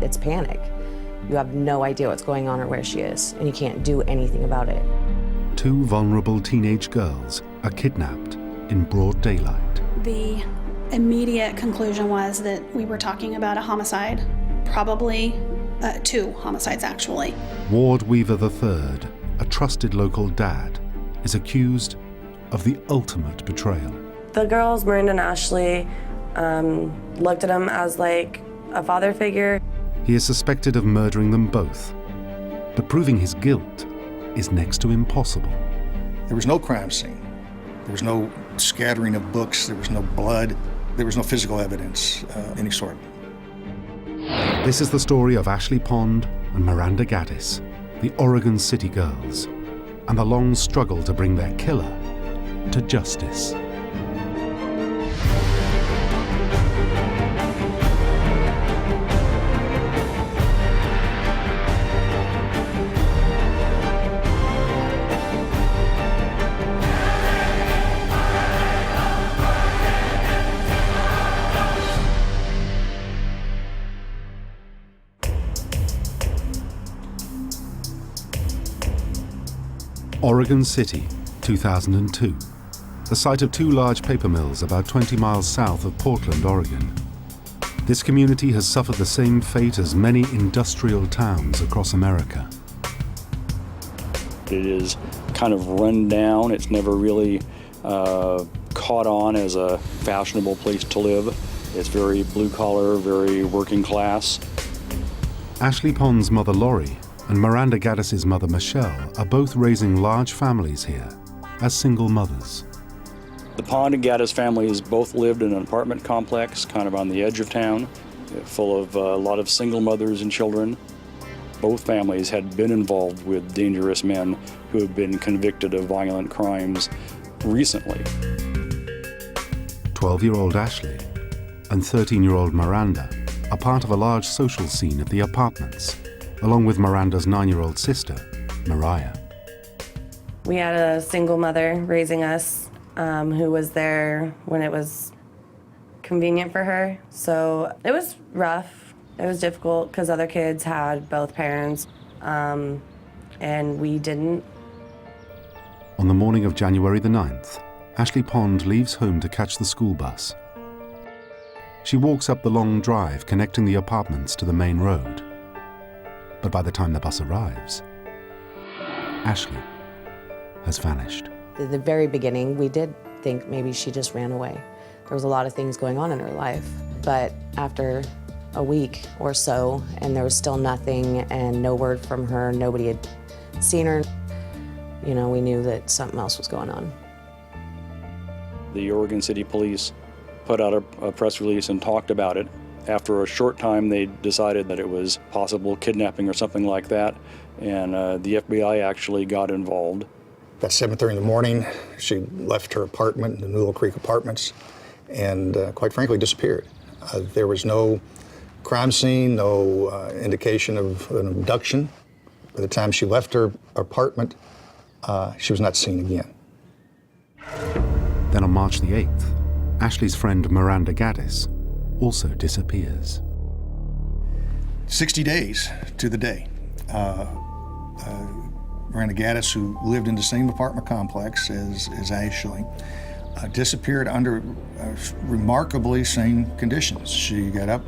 It's panic. You have no idea what's going on or where she is, and you can't do anything about it. 2 vulnerable teenage girls are kidnapped in broad daylight. The immediate conclusion was that we were talking about a homicide, probably 2 homicides actually. Ward Weaver III, a trusted local dad, is accused of the ultimate betrayal. The girls, Miranda and Ashley, looked at him as like a father figure. He is suspected of murdering them both, but proving his guilt is next to impossible. There was no crime scene. There was no scattering of books. There was no blood. There was no physical evidence of any sort. This is the story of Ashley Pond and Miranda Gaddis, the Oregon City girls, and the long struggle to bring their killer to justice. Oregon City, 2002. The site of 2 large paper mills about 20 miles south of Portland, Oregon. This community has suffered the same fate as many industrial towns across America. It is kind of run down. It's never really caught on as a fashionable place to live. It's very blue collar, very working class. Ashley Pond's mother, Lori, and Miranda Gaddis' mother, Michelle, are both raising large families here as single mothers. The Pond and Gaddis families both lived in an apartment complex kind of on the edge of town, full of a lot of single mothers and children. Both families had been involved with dangerous men who had been convicted of violent crimes recently. 12-year-old Ashley and 13-year-old Miranda are part of a large social scene at the apartments, along with Miranda's 9-year-old sister, Mariah. We had a single mother raising us who was there when it was convenient for her. So it was rough. It was difficult because other kids had both parents and we didn't. On the morning of January the 9th, Ashley Pond leaves home to catch the school bus. She walks up the long drive connecting the apartments to the main road. But by the time the bus arrives, Ashley has vanished. At the very beginning, we did think maybe she just ran away. There was a lot of things going on in her life. But after a week or so, and there was still nothing and no word from her, nobody had seen her, you know, we knew that something else was going on. The Oregon City Police put out a press release and talked about it. After a short time, they decided that it was possible kidnapping or something like that, and the FBI actually got involved. About 7:30 in the morning, she left her apartment, the Newell Creek Apartments, and quite frankly disappeared. There was no crime scene, no indication of an abduction. By the time she left her apartment, she was not seen again. Then on March the 8th, Ashley's friend Miranda Gaddis also disappears. 60 days to the day. Miranda Gaddis, who lived in the same apartment complex as Ashley, disappeared under remarkably same conditions. She got up,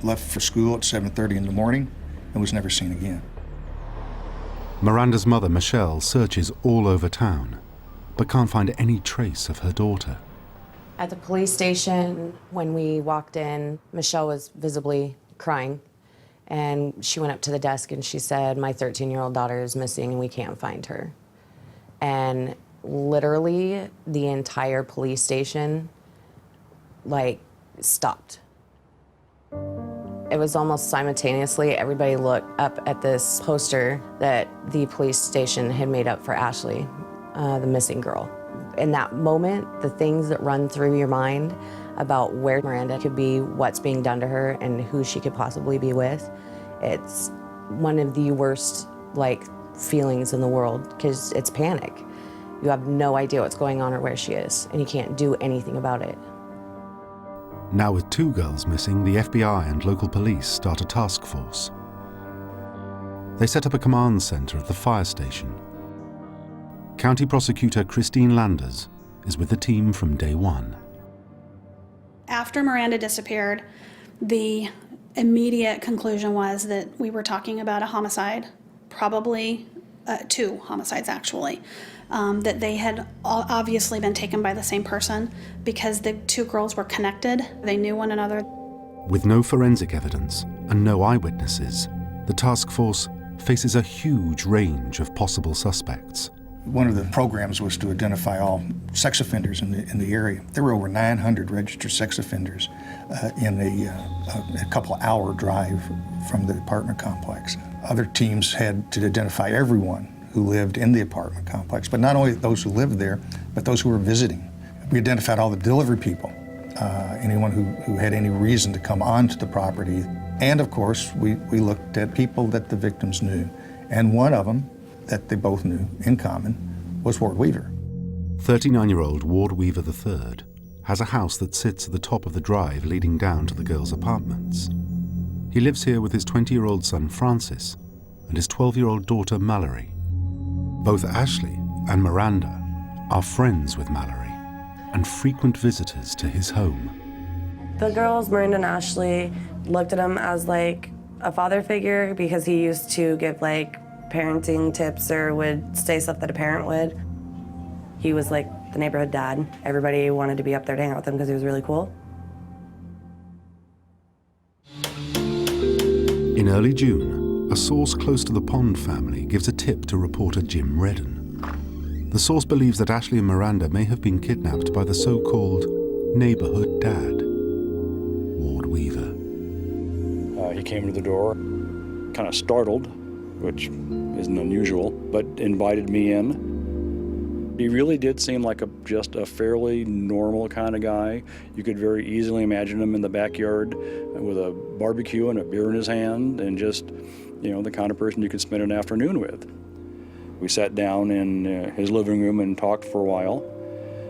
left for school at 7:30 in the morning, and was never seen again. Miranda's mother, Michelle, searches all over town, but can't find any trace of her daughter. At the police station, when we walked in, Michelle was visibly crying. And she went up to the desk and she said, "My 13-year-old daughter is missing and we can't find her." And literally the entire police station, stopped. It was almost simultaneously, everybody looked up at this poster that the police station had made up for Ashley, the missing girl. In that moment, the things that run through your mind about where Miranda could be, what's being done to her, and who she could possibly be with, it's one of the worst feelings in the world because it's panic. You have no idea what's going on or where she is, and you can't do anything about it. Now with 2 girls missing, the FBI and local police start a task force. They set up a command center at the fire station. County Prosecutor Christine Landers is with the team from day one. After Miranda disappeared, the immediate conclusion was that we were talking about a homicide, probably 2 homicides actually, that they had obviously been taken by the same person because the 2 girls were connected. They knew one another. With no forensic evidence and no eyewitnesses, the task force faces a huge range of possible suspects. One of the programs was to identify all sex offenders in the area. There were over 900 registered sex offenders in a couple-hour drive from the apartment complex. Other teams had to identify everyone who lived in the apartment complex, but not only those who lived there, but those who were visiting. We identified all the delivery people, anyone who had any reason to come onto the property. And of course, we looked at people that the victims knew. And one of them that they both knew in common was Ward Weaver. 39-year-old Ward Weaver III has a house that sits at the top of the drive leading down to the girls' apartments. He lives here with his 20-year-old son Francis and his 12-year-old daughter Mallory. Both Ashley and Miranda are friends with Mallory and frequent visitors to his home. The girls, Miranda and Ashley, looked at him as like a father figure because he used to give like parenting tips or would say stuff that a parent would. He was like the neighborhood dad. Everybody wanted to be up there to hang out with him because he was really cool. In early June, a source close to the Pond family gives a tip to reporter Jim Redden. The source believes that Ashley and Miranda may have been kidnapped by the so-called neighborhood dad, Ward Weaver. He came to the door, kind of startled, which isn't unusual, but invited me in. He really did seem like just a fairly normal kind of guy. You could very easily imagine him in the backyard with a barbecue and a beer in his hand, and just, the kind of person you could spend an afternoon with. We sat down in his living room and talked for a while.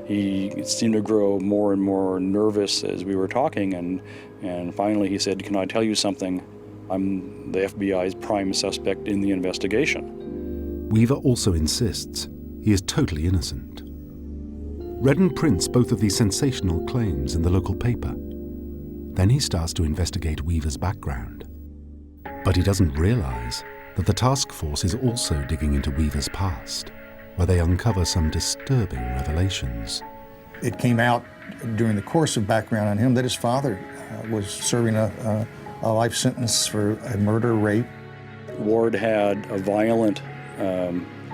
He seemed to grow more and more nervous as we were talking, and finally he said, "Can I tell you something? I'm the FBI's prime suspect in the investigation." Weaver also insists he is totally innocent. Redden prints both of these sensational claims in the local paper. Then he starts to investigate Weaver's background. But he doesn't realize that the task force is also digging into Weaver's past, where they uncover some disturbing revelations. It came out during the course of background on him that his father was serving a life sentence for a murder, rape. Ward had a violent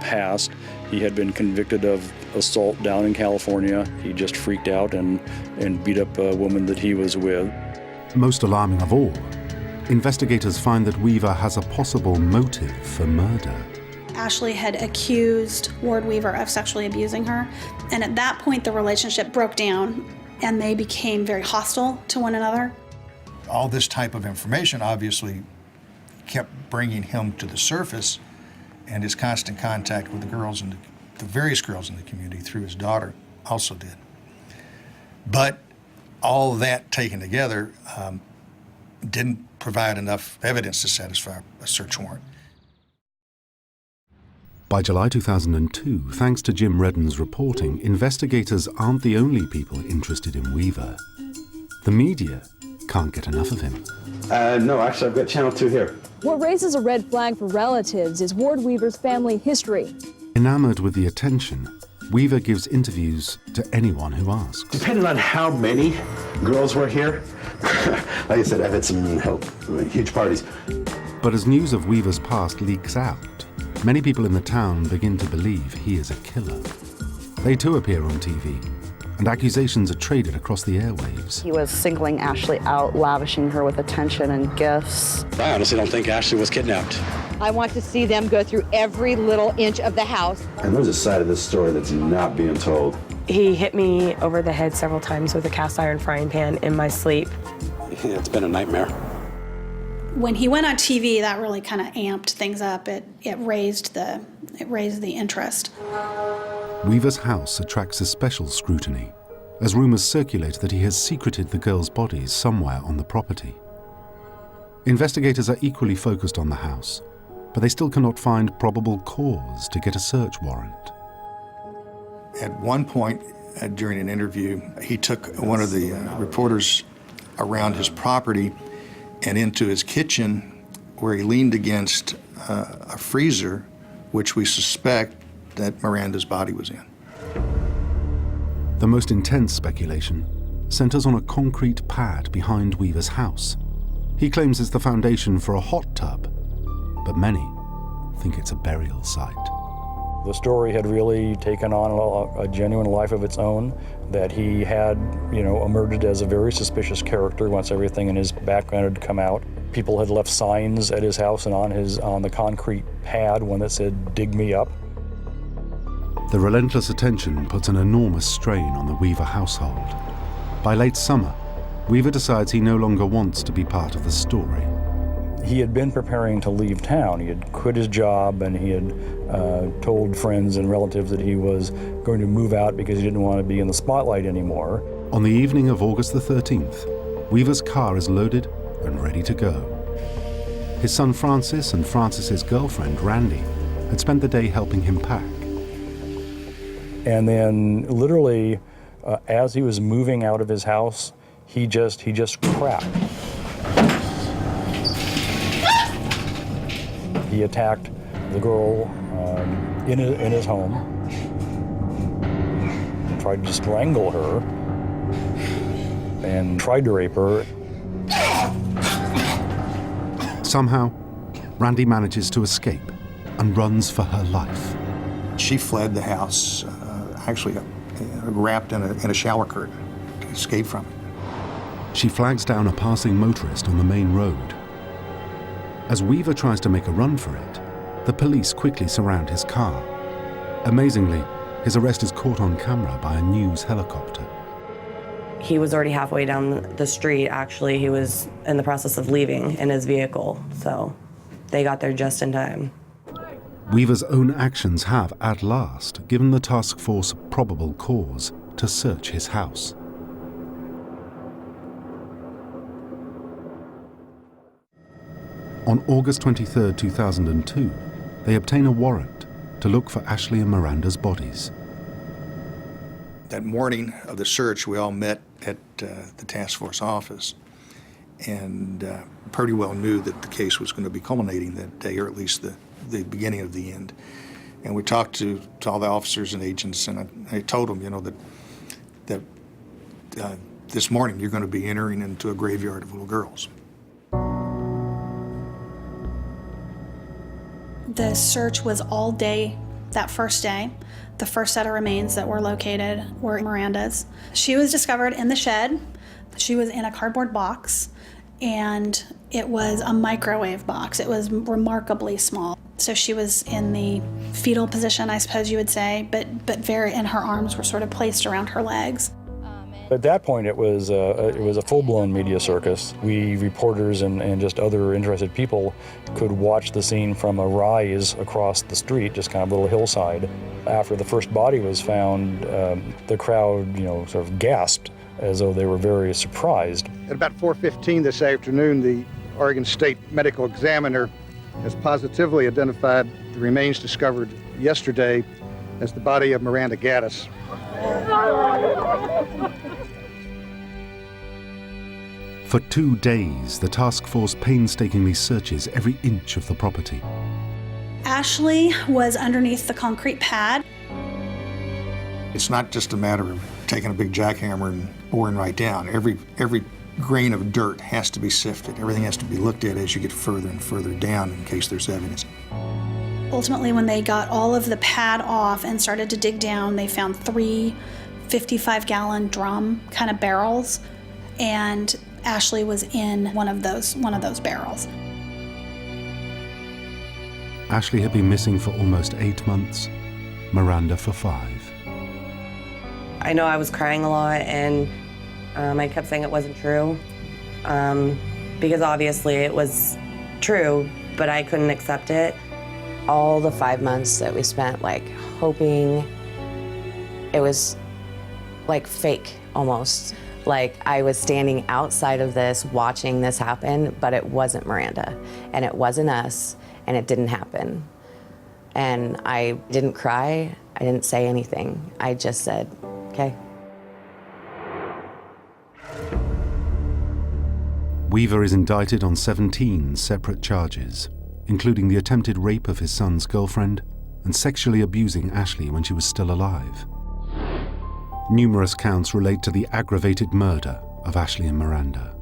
past. He had been convicted of assault down in California. He just freaked out and beat up a woman that he was with. Most alarming of all, investigators find that Weaver has a possible motive for murder. Ashley had accused Ward Weaver of sexually abusing her, and at that point the relationship broke down and they became very hostile to one another. All this type of information obviously kept bringing him to the surface, and his constant contact with the girls and the various girls in the community through his daughter also did. But all that taken together didn't provide enough evidence to satisfy a search warrant. By July 2002, thanks to Jim Redden's reporting, investigators aren't the only people interested in Weaver. The media can't get enough of him. No, actually, I've got Channel 2 here. What raises a red flag for relatives is Ward Weaver's family history. Enamored with the attention, Weaver gives interviews to anyone who asks. Depending on how many girls were here, like I said, I've had some huge parties. But as news of Weaver's past leaks out, many people in the town begin to believe he is a killer. They too appear on TV, and accusations are traded across the airwaves. He was singling Ashley out, lavishing her with attention and gifts. I honestly don't think Ashley was kidnapped. I want to see them go through every little inch of the house. And there's a side of this story that's not being told. He hit me over the head several times with a cast iron frying pan in my sleep. Yeah, it's been a nightmare. When he went on TV, that really kind of amped things up. It raised the interest. Weaver's house attracts a special scrutiny, as rumors circulate that he has secreted the girls' bodies somewhere on the property. Investigators are equally focused on the house, but they still cannot find probable cause to get a search warrant. At one point during an interview, he took one of the reporters around his property and into his kitchen, where he leaned against a freezer, which we suspect that Miranda's body was in. The most intense speculation centers on a concrete pad behind Weaver's house. He claims it's the foundation for a hot tub, but many think it's a burial site. The story had really taken on a genuine life of its own, that he had, emerged as a very suspicious character once everything in his background had come out. People had left signs at his house and on the concrete pad, one that said, "Dig me up." The relentless attention puts an enormous strain on the Weaver household. By late summer, Weaver decides he no longer wants to be part of the story. He had been preparing to leave town. He had quit his job, and he had told friends and relatives that he was going to move out because he didn't want to be in the spotlight anymore. On the evening of August the 13th, Weaver's car is loaded and ready to go. His son Francis and Francis's girlfriend Randy had spent the day helping him pack. And then literally, as he was moving out of his house, he just cracked. He attacked the girl in his home, tried to strangle her, and tried to rape her. Somehow, Randy manages to escape and runs for her life. She fled the house, actually wrapped in a shower curtain to escape from it. She flags down a passing motorist on the main road. As Weaver tries to make a run for it, the police quickly surround his car. Amazingly, his arrest is caught on camera by a news helicopter. He was already halfway down the street, actually. He was in the process of leaving in his vehicle, so they got there just in time. Weaver's own actions have, at last, given the task force probable cause to search his house. On August 23, 2002, they obtain a warrant to look for Ashley and Miranda's bodies. That morning of the search, we all met at the task force office, and pretty well knew that the case was going to be culminating that day, or at least the beginning of the end. And we talked to all the officers and agents, and I told them, that this morning you're going to be entering into a graveyard of little girls. The search was all day that first day. The first set of remains that were located were Miranda's. She was discovered in the shed. She was in a cardboard box, and it was a microwave box. It was remarkably small. So she was in the fetal position, I suppose you would say, but and her arms were sort of placed around her legs. At that point, it was a full-blown media circus. We reporters and just other interested people could watch the scene from a rise across the street, just kind of a little hillside. After the first body was found, the crowd, sort of gasped as though they were very surprised. At about 4:15 this afternoon, the Oregon State Medical Examiner has positively identified the remains discovered yesterday as the body of Miranda Gaddis. For 2 days, the task force painstakingly searches every inch of the property. Ashley was underneath the concrete pad. It's not just a matter of taking a big jackhammer and boring right down. Every grain of dirt has to be sifted. Everything has to be looked at as you get further and further down in case there's evidence. Ultimately, when they got all of the pad off and started to dig down, they found 3 55-gallon drum kind of barrels, and Ashley was in one of those barrels. Ashley had been missing for almost 8 months, Miranda for 5. I know I was crying a lot, and I kept saying it wasn't true, because obviously it was true, but I couldn't accept it. All the 5 months that we spent hoping it was like fake almost. Like I was standing outside of this watching this happen, but it wasn't Miranda and it wasn't us and it didn't happen. And I didn't cry, I didn't say anything. I just said, okay. Weaver is indicted on 17 separate charges, including the attempted rape of his son's girlfriend and sexually abusing Ashley when she was still alive. Numerous counts relate to the aggravated murder of Ashley and Miranda.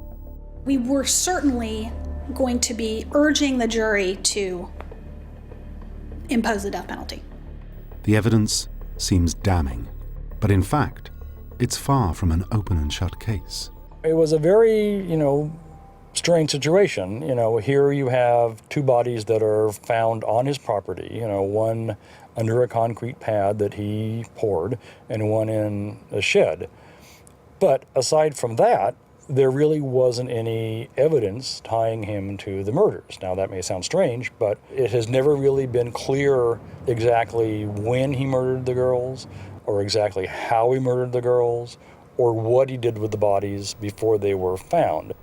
We were certainly going to be urging the jury to impose the death penalty. The evidence seems damning, but in fact, it's far from an open and shut case. It was a very, strange situation. Here you have two bodies that are found on his property, one under a concrete pad that he poured and one in a shed. But aside from that, there really wasn't any evidence tying him to the murders. Now that may sound strange, but it has never really been clear exactly when he murdered the girls or exactly how he murdered the girls or what he did with the bodies before they were found.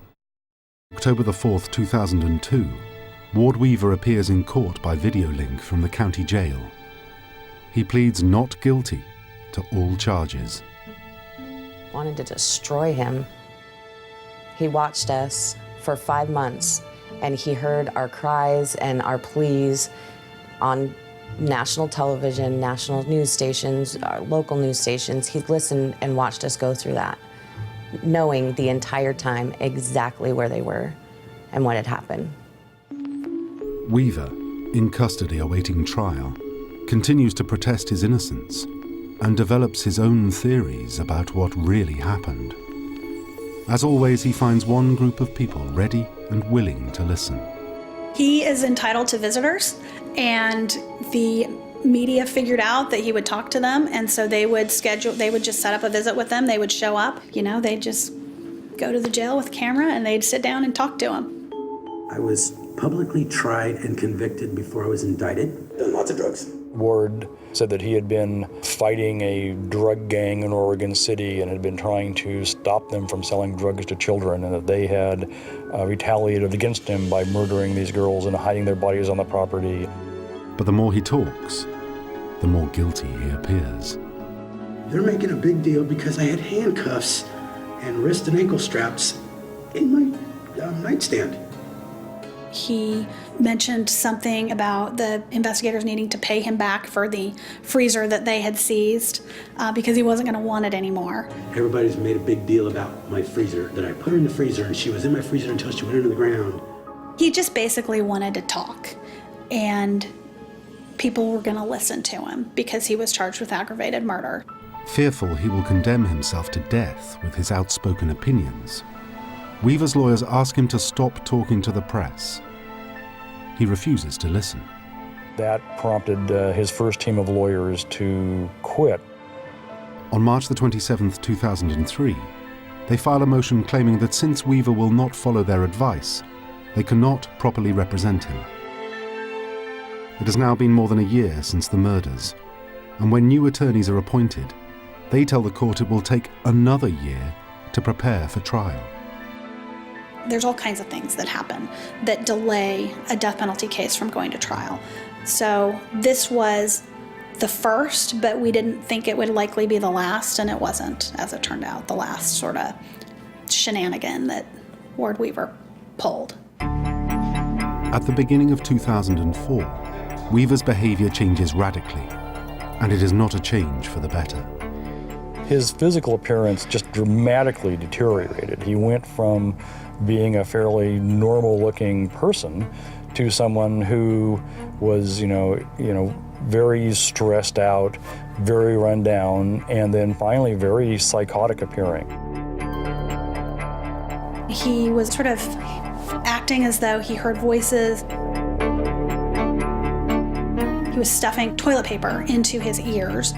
October the 4th, 2002, Ward Weaver appears in court by video link from the county jail. He pleads not guilty to all charges. Wanted to destroy him. He watched us for 5 months and he heard our cries and our pleas on national television, national news stations, our local news stations. He listened and watched us go through that, knowing the entire time exactly where they were and what had happened. Weaver, in custody awaiting trial, continues to protest his innocence and develops his own theories about what really happened. As always, he finds one group of people ready and willing to listen. He is entitled to visitors, and the media figured out that he would talk to them, and so they would just set up a visit with them. They would show up, they'd just go to the jail with a camera and they'd sit down and talk to him. I was publicly tried and convicted before I was indicted. Done lots of drugs. Ward said that he had been fighting a drug gang in Oregon City and had been trying to stop them from selling drugs to children, and that they had retaliated against him by murdering these girls and hiding their bodies on the property. But the more he talks, the more guilty he appears. They're making a big deal because I had handcuffs and wrist and ankle straps in my nightstand. He mentioned something about the investigators needing to pay him back for the freezer that they had seized because he wasn't going to want it anymore. Everybody's made a big deal about my freezer, that I put her in the freezer and she was in my freezer until she went into the ground. He just basically wanted to talk, and people were going to listen to him because he was charged with aggravated murder. Fearful he will condemn himself to death with his outspoken opinions, Weaver's lawyers ask him to stop talking to the press. He refuses to listen. That prompted his first team of lawyers to quit. On March the 27th, 2003, they file a motion claiming that since Weaver will not follow their advice, they cannot properly represent him. It has now been more than a year since the murders, and when new attorneys are appointed, they tell the court it will take another year to prepare for trial. There's all kinds of things that happen that delay a death penalty case from going to trial. So this was the first, but we didn't think it would likely be the last, and it wasn't, as it turned out, the last sort of shenanigan that Ward Weaver pulled. At the beginning of 2004, Weaver's behavior changes radically, and it is not a change for the better. His physical appearance just dramatically deteriorated. He went from being a fairly normal-looking person to someone who was, very stressed out, very run down, and then finally very psychotic appearing. He was sort of acting as though he heard voices. He was stuffing toilet paper into his ears.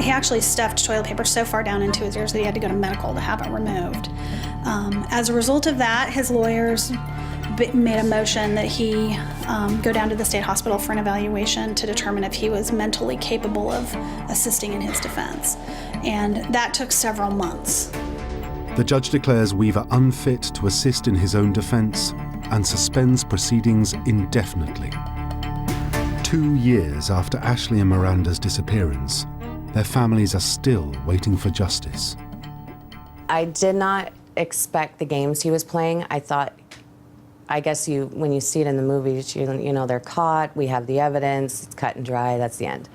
He actually stuffed toilet paper so far down into his ears that he had to go to medical to have it removed. As a result of that, his lawyers made a motion that he go down to the state hospital for an evaluation to determine if he was mentally capable of assisting in his defense. And that took several months. The judge declares Weaver unfit to assist in his own defense and suspends proceedings indefinitely. 2 years after Ashley and Miranda's disappearance, their families are still waiting for justice. I did not expect the games he was playing. I guess when you see it in the movies, you know they're caught, we have the evidence, it's cut and dry, that's the end.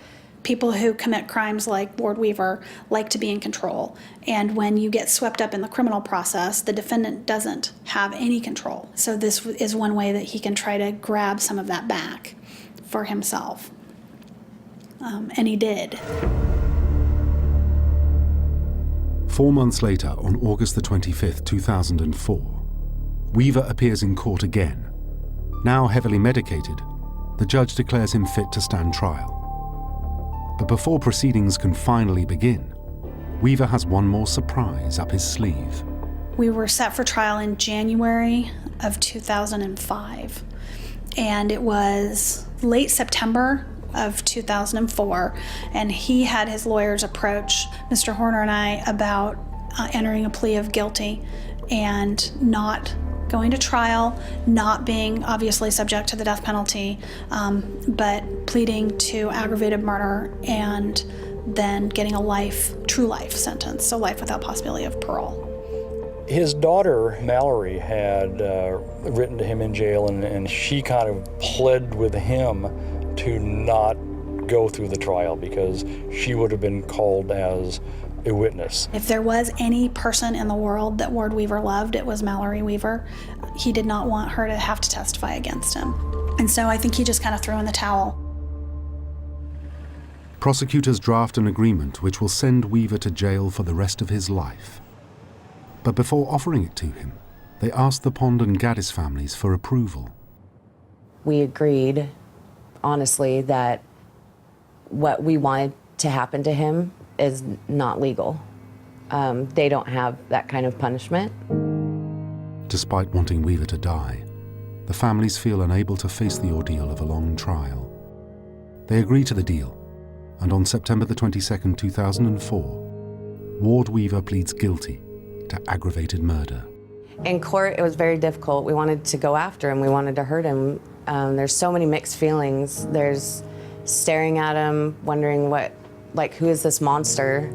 People who commit crimes like Ward Weaver like to be in control. And when you get swept up in the criminal process, the defendant doesn't have any control. So this is one way that he can try to grab some of that back for himself. And he did. 4 months later, on August the 25th, 2004, Weaver appears in court again. Now heavily medicated, the judge declares him fit to stand trial. But before proceedings can finally begin, Weaver has one more surprise up his sleeve. We were set for trial in January of 2005, and it was late September of 2004, and he had his lawyers approach Mr. Horner and I about entering a plea of guilty and not going to trial, not being obviously subject to the death penalty, but pleading to aggravated murder and then getting a true life sentence, so life without possibility of parole. His daughter, Mallory, had written to him in jail, and she kind of pled with him to not go through the trial because she would have been called as a witness. If there was any person in the world that Ward Weaver loved, it was Mallory Weaver. He did not want her to have to testify against him. And so I think he just kind of threw in the towel. Prosecutors draft an agreement which will send Weaver to jail for the rest of his life. But before offering it to him, they asked the Pond and Gaddis families for approval. We agreed, honestly, that what we wanted to happen to him is not legal. They don't have that kind of punishment. Despite wanting Weaver to die, the families feel unable to face the ordeal of a long trial. They agree to the deal, and on September the 22nd, 2004, Ward Weaver pleads guilty to aggravated murder. In court, it was very difficult. We wanted to go after him. We wanted to hurt him. There's so many mixed feelings. There's staring at him, wondering who is this monster?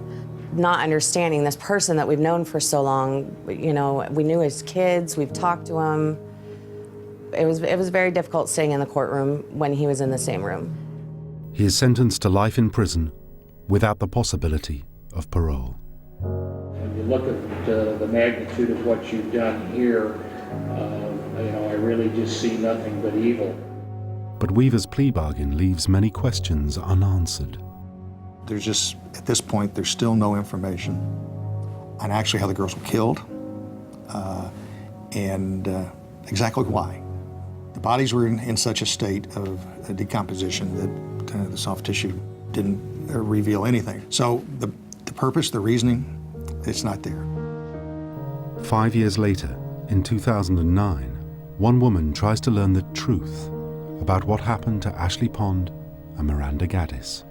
Not understanding this person that we've known for so long. You know, we knew his kids, we've talked to him. It was very difficult sitting in the courtroom when he was in the same room. He is sentenced to life in prison without the possibility of parole. When you look at the magnitude of what you've done here, I really just see nothing but evil. But Weaver's plea bargain leaves many questions unanswered. There's just, at this point, there's still no information on actually how the girls were killed and exactly why. The bodies were in such a state of decomposition that the soft tissue didn't reveal anything. So the purpose, the reasoning, it's not there. 5 years later, in 2009, one woman tries to learn the truth about what happened to Ashley Pond and Miranda Gaddis.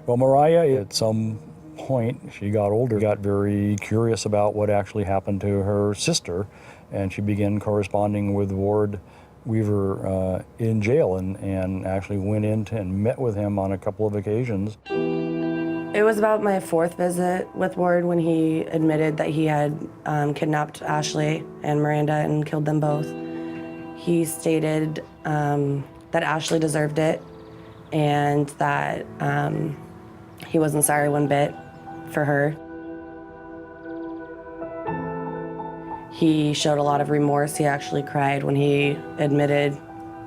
Well, Mariah, at some point, she got older, got very curious about what actually happened to her sister, and she began corresponding with Ward Weaver in jail and actually went in and met with him on a couple of occasions. It was about my 4th visit with Ward when he admitted that he had kidnapped Ashley and Miranda and killed them both. He stated that Ashley deserved it and that he wasn't sorry one bit for her. He showed a lot of remorse. He actually cried when he admitted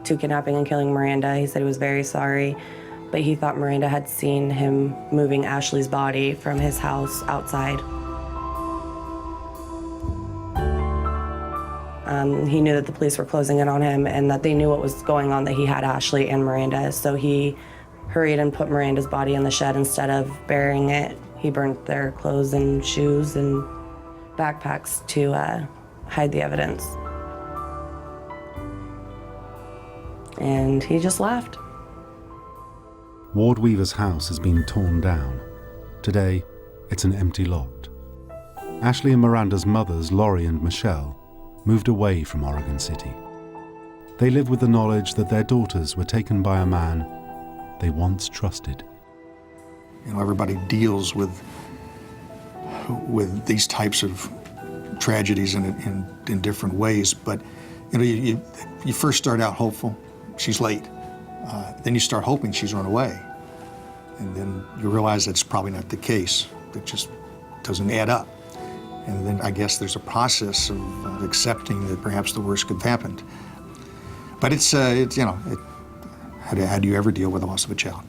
to kidnapping and killing Miranda. He said he was very sorry, but he thought Miranda had seen him moving Ashley's body from his house outside. He knew that the police were closing in on him and that they knew what was going on, that he had Ashley and Miranda, so he hurried and put Miranda's body in the shed instead of burying it. He burnt their clothes and shoes and backpacks to hide the evidence. And he just laughed. Ward Weaver's house has been torn down. Today, it's an empty lot. Ashley and Miranda's mothers, Laurie and Michelle, moved away from Oregon City. They live with the knowledge that their daughters were taken by a man they once trusted. You know, everybody deals with these types of tragedies in different ways, but you know, you first start out hopeful. She's late. Then you start hoping she's run away. And then you realize that's probably not the case. It just doesn't add up. And then I guess there's a process of accepting that perhaps the worst could have happened. But it's you know, how do you ever deal with the loss of a child?